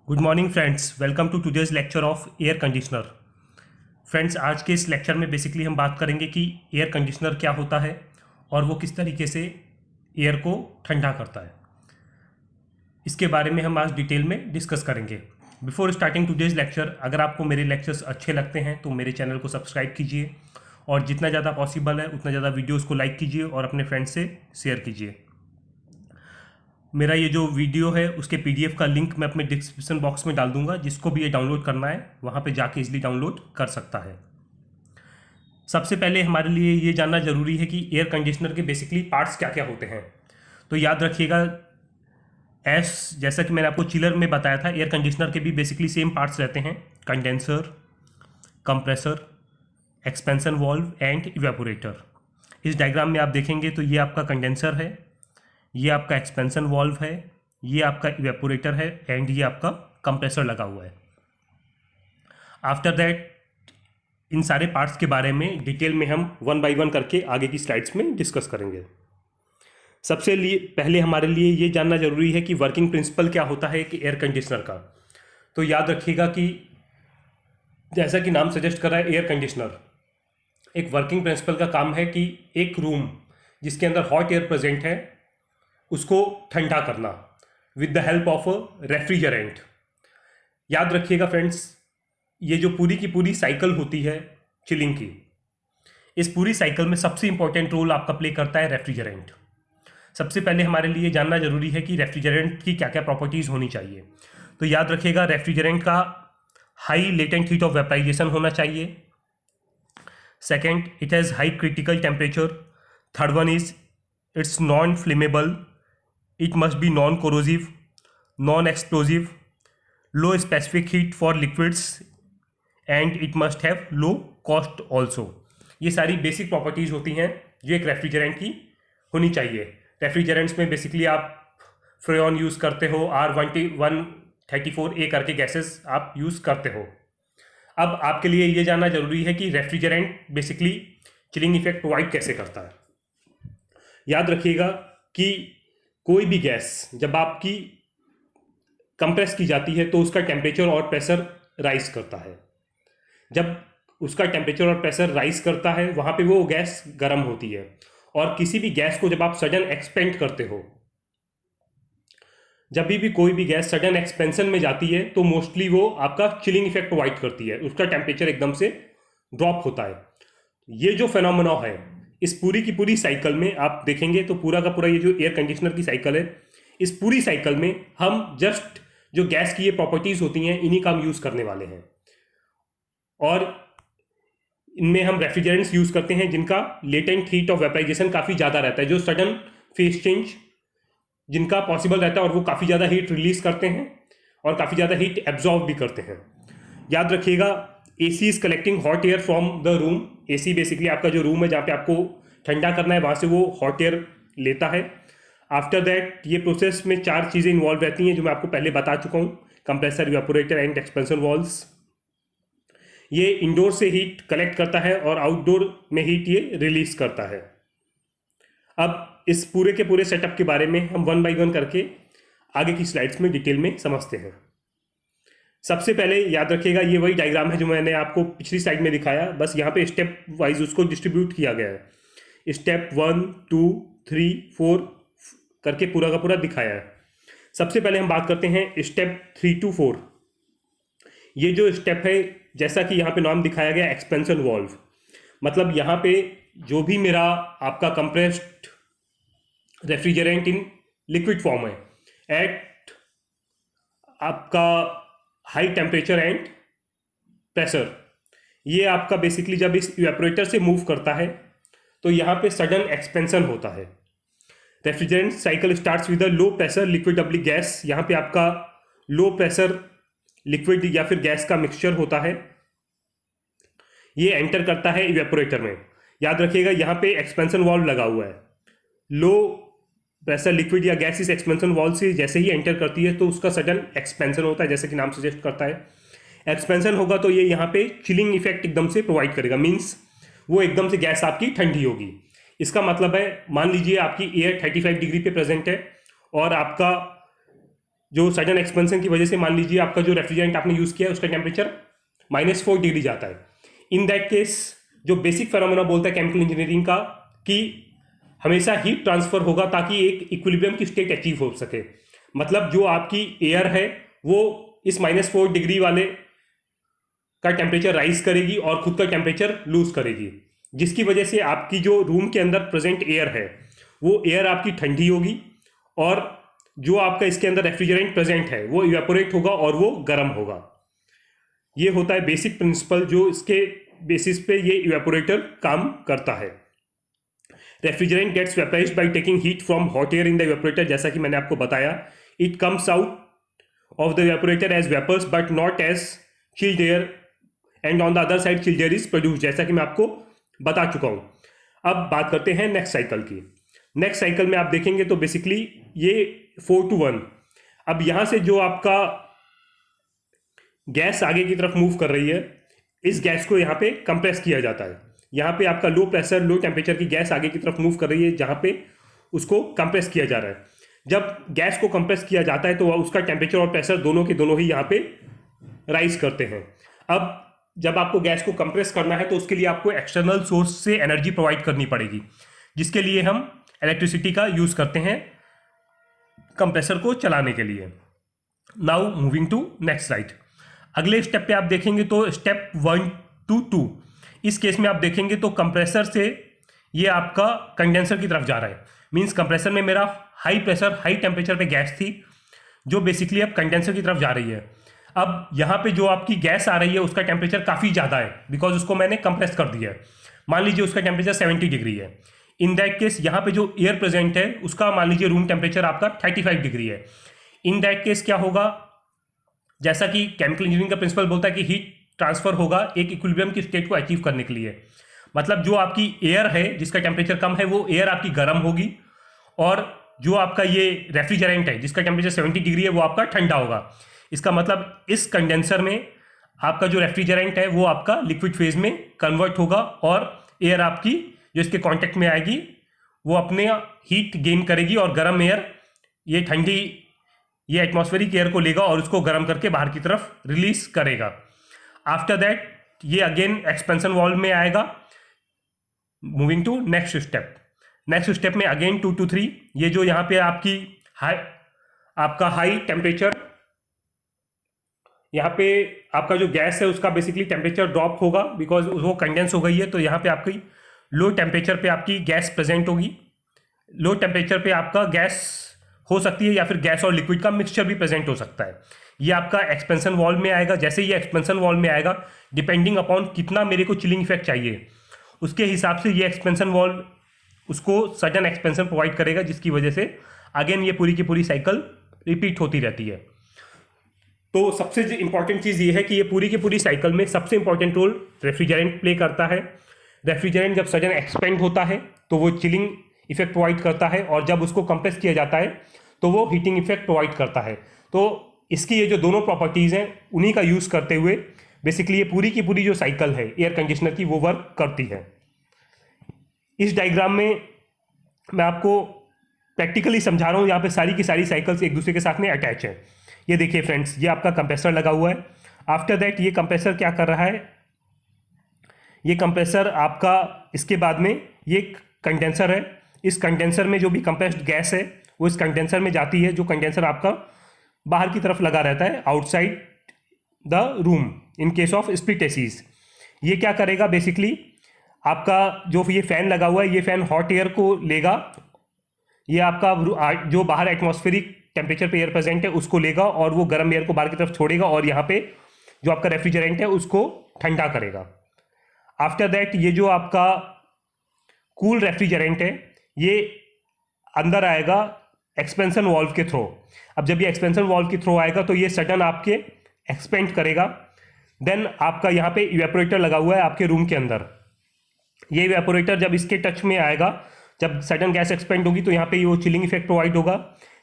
Good morning friends, welcome to today's lecture of air conditioner. Friends, आज के इस lecture में बेसिकली हम बात करेंगे कि एयर कंडीशनर क्या होता है और वो किस तरीके से एयर को ठंडा करता है। इसके बारे में हम आज डिटेल में डिस्कस करेंगे। बिफोर स्टार्टिंग टुडेज लेक्चर, अगर आपको मेरे लेक्चर्स अच्छे लगते हैं तो मेरे चैनल को सब्सक्राइब कीजिए और जितना ज़्यादा पॉसिबल है उतना ज़्यादा वीडियोज़ को लाइक कीजिए और अपने फ्रेंड्स से शेयर कीजिए। मेरा ये जो वीडियो है उसके पीडीएफ का लिंक मैं अपने डिस्क्रिप्शन बॉक्स में डाल दूंगा, जिसको भी ये डाउनलोड करना है वहाँ पे जाके इजीली डाउनलोड कर सकता है। सबसे पहले हमारे लिए ये जानना ज़रूरी है कि एयर कंडीशनर के बेसिकली पार्ट्स क्या क्या होते हैं। तो याद रखिएगा, जैसा कि मैंने आपको चिलर में बताया था, एयर कंडीशनर के भी बेसिकली सेम पार्ट्स रहते हैं: condenser, compressor, expansion valve and evaporator. इस डायग्राम में आप देखेंगे तो ये आपका कंडेंसर है, ये आपका एक्सपेंशन वाल्व है, ये आपका इवेपोरेटर है एंड ये आपका कंप्रेसर लगा हुआ है। आफ्टर दैट इन सारे पार्ट्स के बारे में डिटेल में हम वन बाय वन करके आगे की स्लाइड्स में डिस्कस करेंगे। सबसे पहले हमारे लिए ये जानना जरूरी है कि वर्किंग प्रिंसिपल क्या होता है कि एयर कंडीशनर का। तो याद रखिएगा कि जैसा कि नाम सजेस्ट कर रहा है, एयर कंडीशनर एक वर्किंग प्रिंसिपल का काम है कि एक रूम जिसके अंदर हॉट एयर प्रेजेंट है उसको ठंडा करना with the help of a refrigerant. याद रखिएगा फ्रेंड्स, ये जो पूरी की पूरी साइकिल होती है चिलिंग की, इस पूरी साइकिल में सबसे इंपॉर्टेंट रोल आपका प्ले करता है रेफ्रिजरेंट। सबसे पहले हमारे लिए जानना जरूरी है कि रेफ्रिजरेंट की क्या क्या प्रॉपर्टीज़ होनी चाहिए। तो याद रखिएगा, रेफ्रिजरेंट का high latent heat of vaporization होना चाहिए। Second, it has high critical temperature. Third one is it's non flammable. It must be non-corrosive, non-explosive, low specific heat for liquids and it must have low cost also। ये सारी basic properties होती हैं जो एक refrigerant की होनी चाहिए। Refrigerants में बेसिकली आप फ्रेऑन यूज़ करते हो, R134a करके गैसेस आप यूज़ करते हो। अब आपके लिए ये जानना जरूरी है कि refrigerant basically chilling effect provide कैसे करता है। याद रखिएगा कि कोई भी गैस जब आपकी कंप्रेस की जाती है तो उसका टेम्परेचर और प्रेशर राइज करता है। जब उसका टेम्परेचर और प्रेशर राइज करता है वहाँ पे वो गैस गर्म होती है। और किसी भी गैस को जब आप सडन एक्सपेंड करते हो, जब भी कोई भी गैस सडन एक्सपेंशन में जाती है तो मोस्टली वो आपका चिलिंग इफेक्ट प्रोवाइड करती है, उसका टेम्परेचर एकदम से ड्रॉप होता है। ये जो फेनोमेना है, इस पूरी की पूरी साइकिल में आप देखेंगे तो पूरा का पूरा ये जो एयर कंडीशनर की साइकिल है, इस पूरी साइकिल में हम जस्ट जो गैस की ये प्रॉपर्टीज होती हैं इन्हीं का हम यूज़ करने वाले हैं। और इनमें हम रेफ्रिजरेंट्स यूज़ करते हैं जिनका लेटेंट हीट ऑफ वेपराइजेशन काफ़ी ज़्यादा रहता है, जो सडन फेस चेंज जिनका पॉसिबल रहता है और वो काफ़ी ज़्यादा हीट रिलीज करते हैं और काफ़ी ज़्यादा हीट एब्जॉर्ब भी करते हैं। याद रखिएगा, AC is collecting hot air from the room. AC basically आपका जो रूम है जहाँ पे आपको ठंडा करना है, वहाँ से वो हॉट एयर लेता है। आफ्टर दैट ये प्रोसेस में 4 चीज़ें इन्वॉल्व रहती हैं जो मैं आपको पहले बता चुका हूँ: compressor, evaporator and expansion valves. ये इंडोर से हीट कलेक्ट करता है और आउटडोर में हीट ये रिलीज करता है। अब इस पूरे के पूरे सेटअप के बारे में हम वन बाई वन करके आगे की स्लाइड्स में डिटेल में समझते हैं। सबसे पहले याद रखिएगा, ये वही डायग्राम है जो मैंने आपको पिछली स्लाइड में दिखाया, बस यहाँ पे स्टेप वाइज उसको डिस्ट्रीब्यूट किया गया है। स्टेप 1, 2, 3, 4 करके पूरा का पूरा दिखाया है। सबसे पहले हम बात करते हैं स्टेप 3 to 4। ये जो स्टेप है, जैसा कि यहाँ पे नाम दिखाया गया एक्सपेंशन वाल्व, मतलब यहाँ पे जो भी मेरा आपका compressed refrigerant in liquid form है एट आपका हाई टेम्परेचर एंड प्रेशर, ये आपका बेसिकली जब इस इवेपोरेटर से मूव करता है तो यहाँ पे सडन एक्सपेंशन होता है। Refrigerant cycle starts with a low pressure liquid W gas. यहाँ पे आपका लो प्रेशर लिक्विड या फिर गैस का मिक्सचर होता है, ये एंटर करता है इवेपोरेटर में। याद रखिएगा, यहाँ पे एक्सपेंशन वाल्व लगा हुआ है। लो प्रेशर लिक्विड या गैस इस एक्सपेंशन वाल्व से जैसे ही एंटर करती है तो उसका सडन एक्सपेंशन होता है, जैसे कि नाम सजेस्ट करता है। एक्सपेंशन होगा तो ये यहाँ पे चिलिंग इफेक्ट एकदम से प्रोवाइड करेगा, मीन्स वो एकदम से गैस आपकी ठंडी होगी। इसका मतलब है, मान लीजिए आपकी एयर 35 डिग्री पे प्रेजेंट है और आपका जो सडन एक्सपेंशन की वजह से मान लीजिए आपका जो रेफ्रिजरेंट आपने यूज़ किया है उसका टेम्परेचर -4 डिग्री जाता है। इन दैट केस जो बेसिक फेनोमेना बोलता है केमिकल इंजीनियरिंग का कि हमेशा हीट ट्रांसफर होगा ताकि एक इक्विलिब्रियम की स्टेट अचीव हो सके। मतलब जो आपकी एयर है वो इस -4 डिग्री वाले का टेम्परेचर राइज करेगी और खुद का टेम्परेचर लूज करेगी, जिसकी वजह से आपकी जो रूम के अंदर प्रेजेंट एयर है वो एयर आपकी ठंडी होगी और जो आपका इसके अंदर रेफ्रिजरेंट प्रेजेंट है वो इवेपोरेट होगा और वो गर्म होगा। ये होता है बेसिक प्रिंसिपल जो इसके बेसिस पे ये इवेपोरेटर काम करता है। Refrigerant gets vaporized by taking heat from hot air in the evaporator, जैसा कि मैंने आपको बताया। It comes out of the evaporator as vapours but not as chilled air and on the other side chilled air is produce, जैसा कि मैं आपको बता चुका हूँ। अब बात करते हैं नेक्स्ट साइकिल की। नेक्स्ट साइकिल में आप देखेंगे तो बेसिकली ये 4 to 1। अब यहाँ से जो आपका गैस आगे की तरफ मूव कर रही है, इस गैस को यहाँ पे कंप्रेस किया जाता है। यहाँ पे आपका लो प्रेशर लो टेम्परेचर की गैस आगे की तरफ मूव कर रही है जहाँ पे उसको कंप्रेस किया जा रहा है। जब गैस को कंप्रेस किया जाता है तो उसका टेम्परेचर और प्रेशर दोनों के दोनों ही यहाँ पे राइज करते हैं। अब जब आपको गैस को कंप्रेस करना है तो उसके लिए आपको एक्सटर्नल सोर्स से एनर्जी प्रोवाइड करनी पड़ेगी, जिसके लिए हम इलेक्ट्रिसिटी का यूज करते हैं कंप्रेसर को चलाने के लिए। Now moving to next slide. अगले स्टेप पे आप देखेंगे तो स्टेप 1 to 2, इस केस में आप देखेंगे तो कंप्रेसर से ये आपका कंडेंसर की तरफ जा रहा है। मींस कंप्रेसर में मेरा हाई प्रेशर हाई टेम्परेचर पे गैस थी जो बेसिकली अब कंडेंसर की तरफ जा रही है। अब यहाँ पे जो आपकी गैस आ रही है उसका टेम्परेचर काफ़ी ज़्यादा है बिकॉज उसको मैंने कंप्रेस कर दिया है। मान लीजिए उसका टेम्परेचर 70 डिग्री है। इन दैट केस यहाँ पे जो एयर प्रेजेंट है उसका मान लीजिए रूम टेम्परेचर आपका 35 डिग्री है। इन दैट केस क्या होगा, जैसा कि केमिकल इंजीनियरिंग का प्रिंसिपल बोलता है कि हीट ट्रांसफर होगा एक इक्विलिब्रियम की स्टेट को अचीव करने के लिए। मतलब जो आपकी एयर है जिसका टेम्परेचर कम है वो एयर आपकी गर्म होगी और जो आपका ये रेफ्रिजरेंट है जिसका टेम्परेचर 70 डिग्री है वो आपका ठंडा होगा। इसका मतलब इस कंडेंसर में आपका जो रेफ्रिजरेंट है वो आपका लिक्विड फेज में कन्वर्ट होगा और एयर आपकी जो इसके कांटेक्ट में आएगी वो अपने हीट गेन करेगी और गर्म एयर ये ठंडी ये एटमॉस्फेरिक एयर को लेगा और उसको गर्म करके बाहर की तरफ रिलीज करेगा। आफ्टर दैट ये अगेन एक्सपेंशन वाल्व में आएगा। Moving to next step. Next step में अगेन 2 to 3, ये जो यहाँ पे आपका हाई टेम्परेचर, यहाँ पे आपका जो गैस है उसका बेसिकली टेम्परेचर ड्रॉप होगा बिकॉज वो कंडेंस हो गई है। तो यहाँ पे आपकी लो टेम्परेचर पे आपकी गैस प्रेजेंट होगी। लो टेम्परेचर पे आपका गैस हो सकती है या फिर गैस और लिक्विड का मिक्सचर भी प्रेजेंट हो सकता है। ये आपका एक्सपेंशन वॉल्व में आएगा। जैसे ये एक्सपेंशन वॉल्व में आएगा डिपेंडिंग अपॉन कितना मेरे को चिलिंग इफेक्ट चाहिए उसके हिसाब से ये एक्सपेंशन वॉल्व उसको सडन एक्सपेंशन प्रोवाइड करेगा, जिसकी वजह से अगेन ये पूरी की पूरी साइकिल रिपीट होती रहती है। तो सबसे इंपॉर्टेंट चीज़ ये है कि ये पूरी की पूरी साइकिल में सबसे इंपॉर्टेंट रोल रेफ्रिजरेंट प्ले करता है। रेफ्रिजरेंट जब सडन एक्सपेंड होता है तो वो चिलिंग इफेक्ट प्रोवाइड करता है और जब उसको कंप्रेस किया जाता है तो वो हीटिंग इफेक्ट प्रोवाइड करता है। तो इसकी ये जो दोनों प्रॉपर्टीज़ हैं उन्हीं का यूज़ करते हुए बेसिकली ये पूरी की पूरी जो साइकिल है एयर कंडीशनर की वो वर्क करती है। इस डायग्राम में मैं आपको प्रैक्टिकली समझा रहा हूँ। यहाँ पे सारी की सारी साइकिल्स एक दूसरे के साथ में अटैच है। ये देखिए फ्रेंड्स, ये आपका कंप्रेसर लगा हुआ है। आफ्टर दैट ये कंप्रेसर क्या कर रहा है, ये कंप्रेसर आपका इसके बाद में ये कंडेंसर है। इस कंडेंसर में जो भी कंप्रेस्ड गैस है वो इस कंडेंसर में जाती है। जो कंडेंसर आपका बाहर की तरफ लगा रहता है outside the room in case of split ACs. ये क्या करेगा, बेसिकली आपका जो ये फैन लगा हुआ है ये फैन हॉट एयर को लेगा, ये आपका जो बाहर एटमॉस्फेरिक टेम्परेचर पे एयर प्रेजेंट है उसको लेगा और वो गर्म एयर को बाहर की तरफ छोड़ेगा और यहाँ पे जो आपका रेफ्रिजरेंट है उसको ठंडा करेगा। आफ्टर दैट ये जो आपका कूल रेफ्रिजरेंट है ये अंदर आएगा एक्सपेंशन वॉल्व के थ्रू। अब जब ये एक्सपेंशन वॉल्व के थ्रू आएगा तो ये सडन आपके एक्सपेंड करेगा। देन आपका यहाँ पे इवेपोरेटर लगा हुआ है आपके रूम के अंदर। ये इवेपोरेटर जब इसके टच में आएगा, जब सडन गैस एक्सपेंड होगी तो यहाँ पे वो चिलिंग इफेक्ट प्रोवाइड होगा,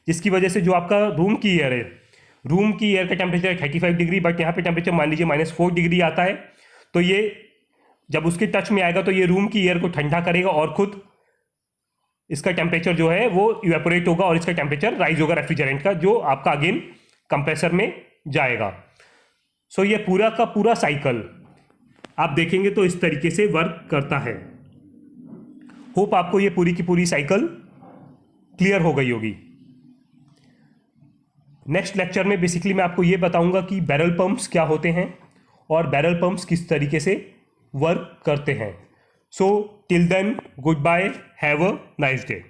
जिसकी वजह से जो आपका रूम की एयर है, रूम की एयर का टेम्परेचर 35 डिग्री, बट यहाँ पे टेम्परेचर मान लीजिए -4 डिग्री आता है। तो ये जब उसके टच में आएगा तो ये रूम की एयर को ठंडा करेगा और खुद इसका टेम्परेचर जो है वो इवेपोरेट होगा और इसका टेम्परेचर राइज होगा रेफ्रिजरेंट का, जो आपका अगेन कंप्रेसर में जाएगा। सो ये पूरा का पूरा साइकिल आप देखेंगे तो इस तरीके से वर्क करता है। होप आपको ये पूरी की पूरी साइकिल क्लियर हो गई होगी। नेक्स्ट लेक्चर में बेसिकली मैं आपको ये बताऊंगा कि बैरल पंप्स क्या होते हैं और बैरल पंप्स किस तरीके से वर्क करते हैं। So till then, goodbye, have a nice day.